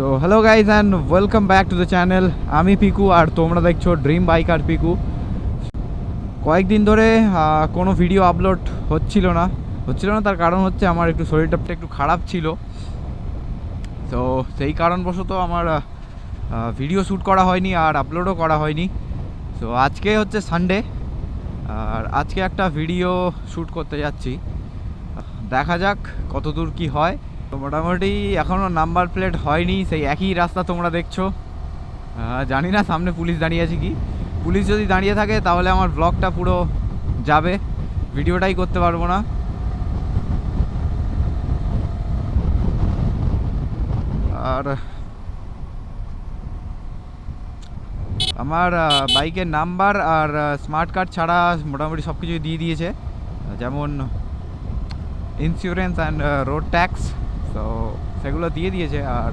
So hello guys and welcome back to the channel. আমি পিকু আর তোমরা দেখছো ড্রিম বাইকার পিকু। কয়েকদিন ধরে কোনো ভিডিও আপলোড হচ্ছিল না তার কারণ হচ্ছে আমার একটু শরীরটা একটু খারাপ ছিল। তো সেই কারণবশত আমার ভিডিও শ্যুট করা হয়নি আর আপলোডও করা হয়নি। তো আজকে হচ্ছে সানডে আর আজকে একটা ভিডিও শ্যুট করতে যাচ্ছি, দেখা যাক কত দূর কী হয়। তো মোটামুটি এখনও নাম্বার প্লেট হয়নি, সেই একই রাস্তা তোমরা দেখছো। জানি না সামনে পুলিশ দাঁড়িয়ে আছে কি, পুলিশ যদি দাঁড়িয়ে থাকে তাহলে আমার ব্লগটা পুরো যাবে, ভিডিওটাই করতে পারবো না। আর আমার বাইকের নাম্বার আর স্মার্ট কার্ড ছাড়া মোটামুটি সব কিছু দিয়ে দিয়েছে, যেমন ইন্স্যুরেন্স অ্যান্ড রোড ট্যাক্স, তো সেগুলো দিয়ে দিয়েছে। আর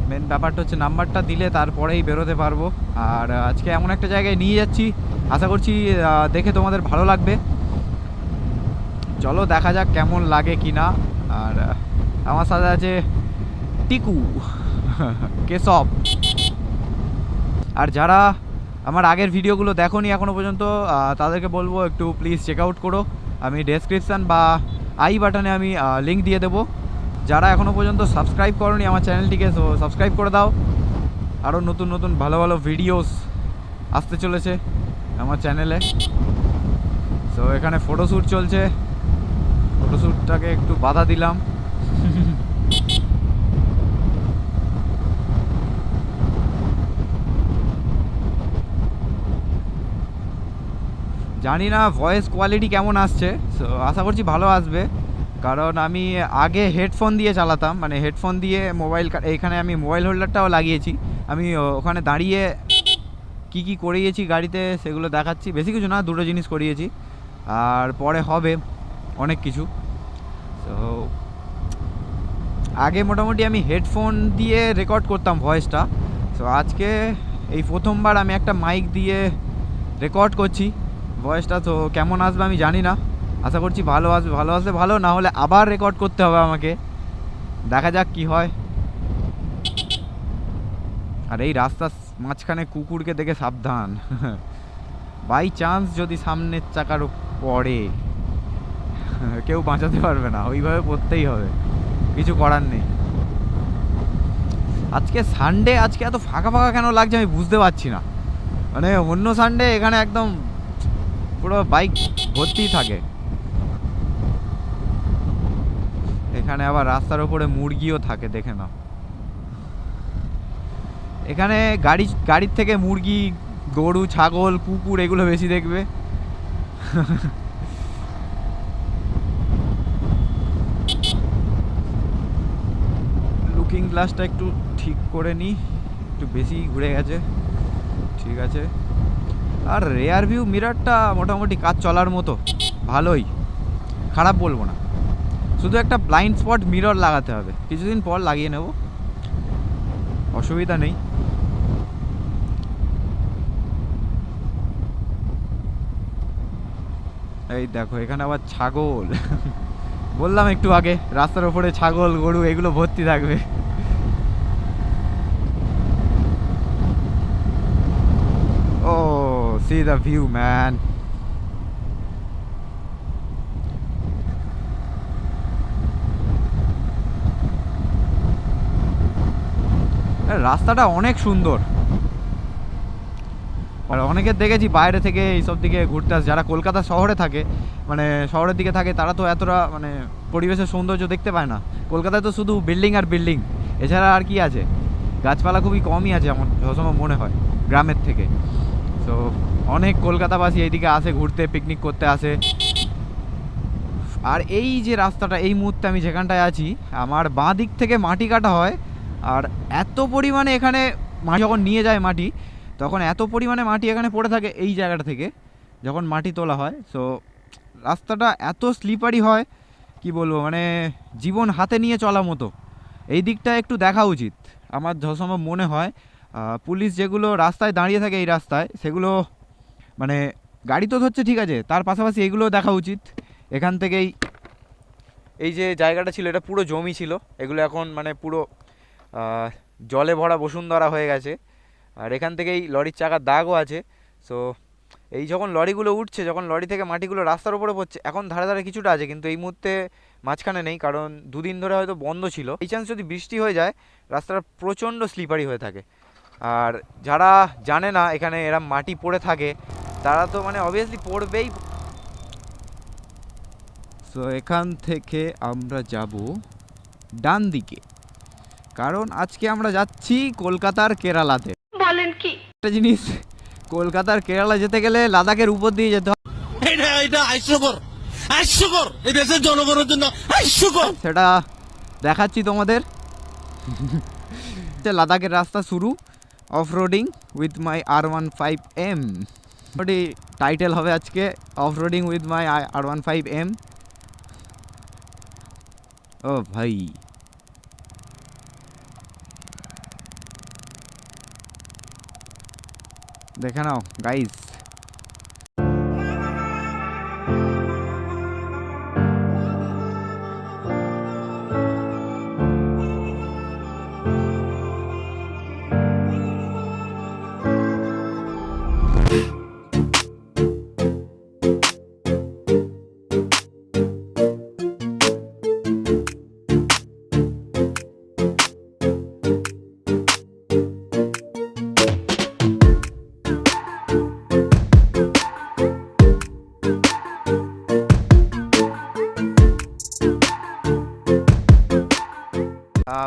মেন ব্যাপারটা হচ্ছে নাম্বারটা দিলে তারপরেই বেরোতে পারবো। আর আজকে এমন একটা জায়গায় নিয়ে যাচ্ছি, আশা করছি দেখে তোমাদের ভালো লাগবে। চলো দেখা যাক কেমন লাগে কি না। আর আমার সাথে আছে টিকু কেশব। আর যারা আমার আগের ভিডিওগুলো দেখোনি এখনও পর্যন্ত তাদেরকে বলবো একটু প্লিজ চেক আউট করো। আমি ডেসক্রিপশান বা আই বাটনে আমি লিঙ্ক দিয়ে দেবো। যারা এখনও পর্যন্ত সাবস্ক্রাইব করোনি আমার চ্যানেলটিকে, তো সাবস্ক্রাইব করে দাও। আরও নতুন নতুন ভালো ভালো ভিডিওস আসতে চলেছে আমার চ্যানেলে। তো এখানে ফটোশ্যুট চলছে, ফটোশ্যুটটাকে একটু বাধা দিলাম। জানি না ভয়েস কোয়ালিটি কেমন আসছে, সো আশা করছি ভালো আসবে, কারণ আমি আগে হেডফোন দিয়ে চালাতাম, মানে হেডফোন দিয়ে মোবাইল, এখানে আমি মোবাইল হোল্ডারটাও লাগিয়েছি। আমি ওখানে দাঁড়িয়ে কি কি করিয়েছি গাড়িতে সেগুলো দেখাচ্ছি, বেশি কিছু না, দুটো জিনিস করিয়েছি আর পরে হবে অনেক কিছু। তো আগে মোটামুটি আমি হেডফোন দিয়ে রেকর্ড করতাম ভয়েসটা, তো আজকে এই প্রথমবার আমি একটা মাইক দিয়ে রেকর্ড করছি ভয়েসটা। তো কেমন আসবে আমি জানি না, আশা করছি ভালো আসবে। ভালো আসবে ভালো, না হলে আবার রেকর্ড করতে হবে আমাকে, দেখা যাক কি হয়। আর এই রাস্তার মাঝখানে কুকুরকে দেখে সাবধান, বাই চান্স যদি সামনের চাকার পড়ে কেউ বাঁচাতে পারবে না, ওইভাবে পড়তেই হবে, কিছু করার নেই। আজকে সানডে, আজকে এত ফাঁকা ফাঁকা কেন লাগছে আমি বুঝতে পারছি না। মানে অন্য সানডে এখানে একদম পুরো বাইক ভর্তি থাকে। এখানে আবার রাস্তার উপরে মুরগিও থাকে, দেখে নাও। এখানে গাড়ির থেকে মুরগি, গরু, ছাগল, কুকুর এগুলো বেশি দেখবে। লুকিং গ্লাসটা একটু ঠিক করে নিই, একটু বেশি ঘুরে গেছে, ঠিক আছে। আর রেয়ার ভিউ মিররটা মোটামুটি কাজ চলার মতো, ভালোই, খারাপ বলবো না। শুধু একটা ব্লাইন্ড স্পট মিরর লাগাতে হবে, কিছুদিন পর লাগিয়ে নেব, অসুবিধা নেই। এই দেখো এখানে আবার ছাগল। বললাম একটু আগে রাস্তার উপরে ছাগল, গরু এগুলো ভর্তি থাকবে। ও সি দ্য ভিউ ম্যান। রাস্তাটা অনেক সুন্দর। আর অনেকে দেখেছি বাইরে থেকে এইসব দিকে ঘুরতে আসে, যারা কলকাতা শহরে থাকে, মানে শহরের দিকে থাকে, তারা তো এতটা মানে পরিবেশের সৌন্দর্য দেখতে পায় না। কলকাতায় তো শুধু বিল্ডিং আর বিল্ডিং, এছাড়া আর কি আছে, গাছপালা খুবই কমই আছে আমার সবসময় মনে হয় গ্রামের থেকে। তো অনেক কলকাতাবাসী এইদিকে আসে ঘুরতে, পিকনিক করতে আসে। আর এই যে রাস্তাটা, এই মুহূর্তে আমি যেখানটায় আছি, আমার বাঁ দিক থেকে মাটি কাটা হয়। আর এত পরিমাণে এখানে যখন নিয়ে যায় মাটি, তখন এত পরিমাণে মাটি এখানে পড়ে থাকে এই জায়গাটা থেকে যখন মাটি তোলা হয়। সো রাস্তাটা এত স্লিপারি হয় কি বলবো, মানে জীবন হাতে নিয়ে চলা মতো। এই দিকটা একটু দেখা উচিত আমার যতসময় মনে হয়। পুলিশ যেগুলো রাস্তায় দাঁড়িয়ে থাকে এই রাস্তায়, সেগুলো মানে গাড়ি তো ধরছে ঠিক আছে, তার পাশাপাশি এগুলো দেখা উচিত। এখান থেকেই এই যে জায়গাটা ছিল, এটা পুরো জমি ছিল, এগুলো এখন মানে পুরো জলে ভরা বসুন্ধরা হয়ে গেছে। আর এখান থেকেই লরির চাকার দাগও আছে। সো এই যখন লরিগুলো উঠছে, যখন লরি থেকে মাটিগুলো রাস্তার উপরে পড়ছে, এখন ধারে ধারে কিছুটা আছে, কিন্তু এই মুহূর্তে মাঝখানে নেই, কারণ দুদিন ধরে হয়তো বন্ধ ছিল। এই চান্স যদি বৃষ্টি হয়ে যায়, রাস্তাটা প্রচণ্ড স্লিপারি হয়ে থাকে। আর যারা জানে না এখানে এরম মাটি পড়ে থাকে, তারা তো মানে অবভিয়াসলি পড়বেই। সো এখান থেকে আমরা যাব ডান দিকে, কারণ আজকে আমরা যাচ্ছি কলকাতার কেরালাতে। বলেন কি একটা জিনিস, কলকাতার কেরালা যেতে গেলে লাদাখের উপর দিয়ে যেতে হয়। এটা হাস্যকর, হাস্যকর, এই দেশের জনগণের জন্য হাস্যকর। সেটা দেখাচ্ছি তোমাদের। লাদাখের রাস্তা শুরু, off-roading with my R15M। Title হবে আজকে, অফরোডিং উইথ মাই R15M। ও ভাই, দেখে নাও গাইস।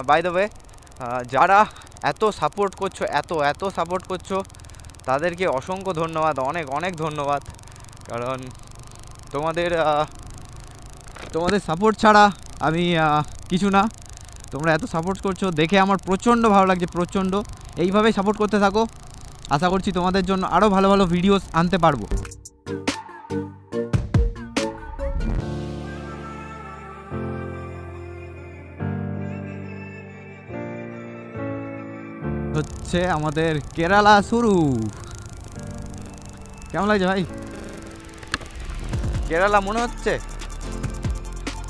বাই দ্য ওয়ে, যারা এত সাপোর্ট করছো, এত সাপোর্ট করছো, তাদেরকে অসংখ্য ধন্যবাদ, অনেক অনেক ধন্যবাদ। কারণ তোমাদের সাপোর্ট ছাড়া আমি কিছু না। তোমরা এত সাপোর্ট করছো দেখে আমার প্রচণ্ড ভালো লাগছে, প্রচণ্ড। এইভাবেই সাপোর্ট করতে থাকো, আশা করছি তোমাদের জন্য আরও ভালো ভালো ভিডিওস আনতে পারবো। হচ্ছে আমাদের কেরালা শুরু। কেমন লাগছে ভাই? কেরালা মনে হচ্ছে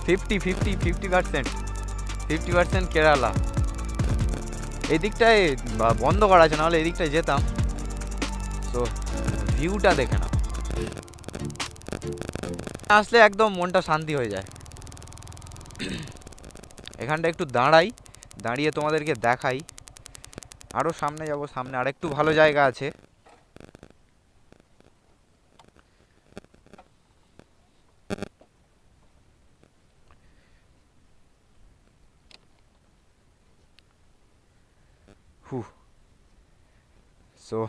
50% কেরালা। এই দিকটায় বন্ধ করা আছে, নাহলে এই দিকটায় যেতাম। তো ভিউটা দেখে না, আসলে একদম মনটা শান্তি হয়ে যায়। এখানটা একটু দাঁড়াই, দাঁড়িয়ে তোমাদেরকে দেখাই। আরও সামনে যাব, সামনে আরেকটু ভালো জায়গা আছে। সো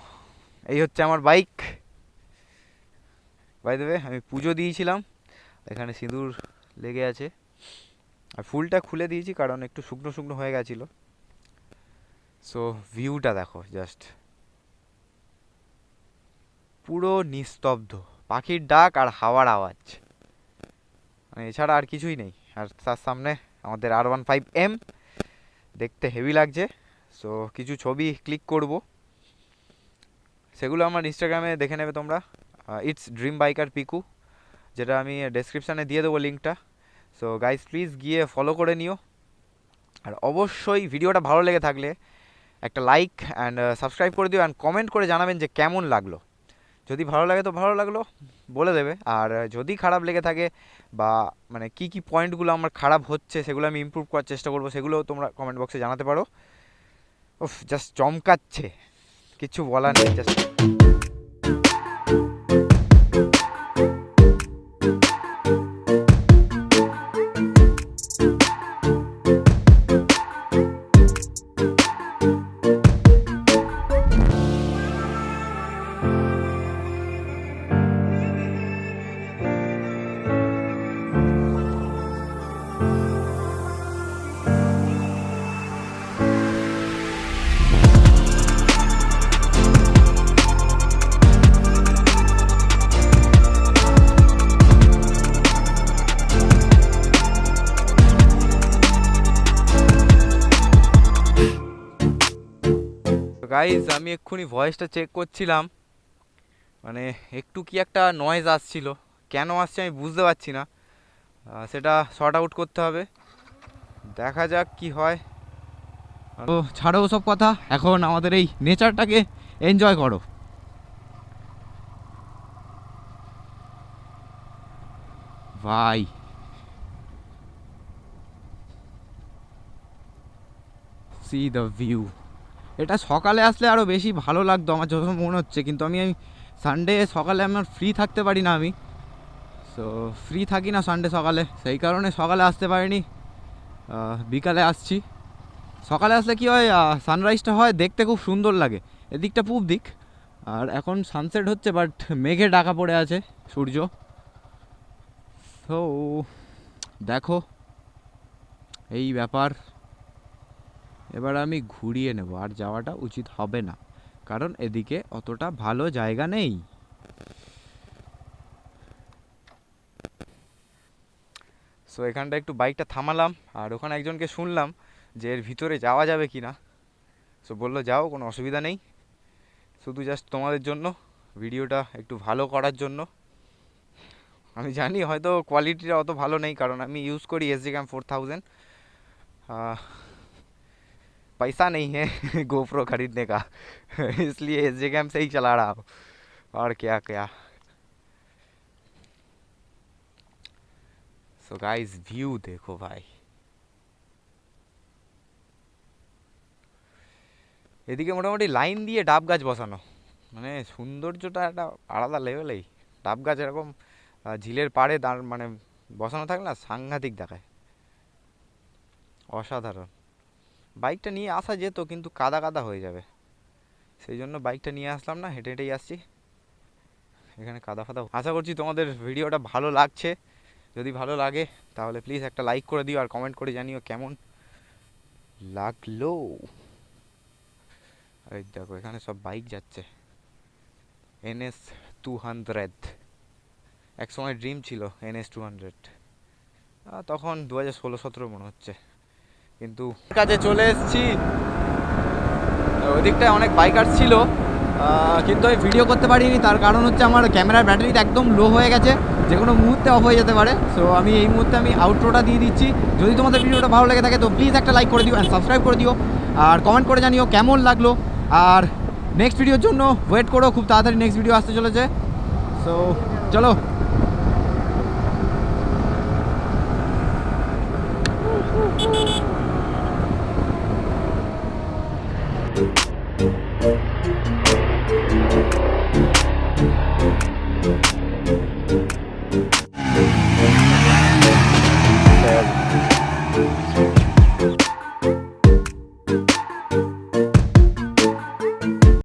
এই হচ্ছে আমার বাইক। বাই দ্য ওয়ে, আমি পুজো দিয়েছিলাম, এখানে সিঁদুর লেগে আছে। আর ফুলটা খুলে দিয়েছি কারণ একটু শুকনো শুকনো হয়ে গেছিলো। সো ভিউটা দেখো জাস্ট, পুরো নিস্তব্ধ, পাখির ডাক আর হাওয়ার আওয়াজ, মানে এছাড়া আর কিছুই নেই। আর তার সামনে আমাদের R15M, দেখতে হেভি লাগছে। সো কিছু ছবি ক্লিক করব, সেগুলো আমার ইনস্টাগ্রামে দেখে নেবে তোমরা, ইটস ড্রিম বাইকার পিকু, যেটা আমি ডেসক্রিপশানে দিয়ে দেবো লিঙ্কটা। সো গাইস প্লিজ গিয়ে ফলো করে নিও। আর অবশ্যই ভিডিওটা ভালো লেগে থাকলে একটা লাইক অ্যান্ড সাবস্ক্রাইব করে দিও, অ্যান্ড কমেন্ট করে জানাবেন যে কেমন লাগলো। যদি ভালো লাগে তো ভালো লাগলো বলে দেবে, আর যদি খারাপ লেগে থাকে বা মানে কি কি পয়েন্টগুলো আমার খারাপ হচ্ছে সেগুলো আমি ইমপ্রুভ করার চেষ্টা করবো, সেগুলোও তোমরা কমেন্ট বক্সে জানাতে পারো। উফ, জাস্ট চমকাচ্ছে, কিছু বলার নেই। জাস্ট গাইজ, আমি এক্ষুনি ভয়েসটা চেক করছিলাম, মানে একটু কি একটা নয়েজ আসছিল, কেন আসছে আমি বুঝতে পারছি না। সেটা শর্ট আউট করতে হবে, দেখা যাক কি হয়। তো ছাড়ো সব কথা, এখন আমাদের এই নেচারটাকে এনজয় করো। ভাই সি দ্য ভিউ। এটা সকালে আসলে আরও বেশি ভালো লাগতো আমার যত মনে হচ্ছে, কিন্তু আমি সানডে সকালে আমার ফ্রি থাকতে পারি না, আমি সো ফ্রি থাকি না সানডে সকালে, সেই কারণে সকালে আসতে পারিনি, বিকালে আসছি। সকালে আসলে কি হয়, সানরাইজটা হয় দেখতে খুব সুন্দর লাগে, এদিকটা পূব দিক, আর এখন সানসেট হচ্ছে বাট মেঘে ঢাকা পড়ে আছে সূর্য। তো দেখো এই ব্যাপার। এবার আমি ঘুরিয়ে নেব, আর যাওয়াটা উচিত হবে না, কারণ এদিকে অতটা ভালো জায়গা নেই। সো এখানটা একটু বাইকটা থামালাম, আর ওখানে একজনকে শুনলাম যে এর ভিতরে যাওয়া যাবে কি না। সো বললো যাও, কোনো অসুবিধা নেই, শুধু জাস্ট তোমাদের জন্য, ভিডিওটা একটু ভালো করার জন্য। আমি জানি হয়তো কোয়ালিটিটা অত ভালো নেই, কারণ আমি ইউজ করি এসডি ক্যাম 4000, पैसा नहीं है गोप्रो खरीदने का इसलिए एसडी कैम से ही चला रहा हूँ, और क्या क्या। सो गाइस व्यू देखो भाई, এদিকে মোটামুটি লাইন দিয়ে ডাব গাছ বসানো, মানে সৌন্দর্যটা একটা আলাদা লেভেলেই। ডাব গাছ এরকম ঝিলের পাড়ে দাঁড় মানে বসানো থাকলে না সাংঘাতিক দেখায়, অসাধারণ। বাইকটা নিয়ে আসা যেত কিন্তু কাদা কাদা হয়ে যাবে, সেই জন্য বাইকটা নিয়ে আসলাম না, হেঁটে হেঁটেই আসছি। এখানে কাদা ফাদা। আশা করছি তোমাদের ভিডিওটা ভালো লাগছে, যদি ভালো লাগে তাহলে প্লিজ একটা লাইক করে দিও, আর কমেন্ট করে জানিও কেমন লাগলো। এই দেখো এখানে সব বাইক যাচ্ছে, NS 200, এক সময় ড্রিম ছিল NS 200, তখন 2016-17 মনে হচ্ছে। কিন্তু কাজে চলে এসেছি, ওদিকটায় অনেক বাইকার ছিল, কিন্তু আমি ভিডিও করতে পারিনি, তার কারণ হচ্ছে আমার ক্যামেরার ব্যাটারিটা একদম লো হয়ে গেছে, যে কোনো মুহূর্তে অফ হয়ে যেতে পারে। সো আমি এই মুহূর্তে আউটরোটা দিয়ে দিচ্ছি। যদি তোমাদের ভিডিওটা ভালো লেগে থাকে তো প্লিজ একটা লাইক করে দিও, অ্যান্ড সাবস্ক্রাইব করে দিও, আর কমেন্ট করে জানিও কেমন লাগলো। আর নেক্সট ভিডিওর জন্য ওয়েট করো, খুব তাড়াতাড়ি নেক্সট ভিডিও আসতে চলেছে। সো চলো। Thank you.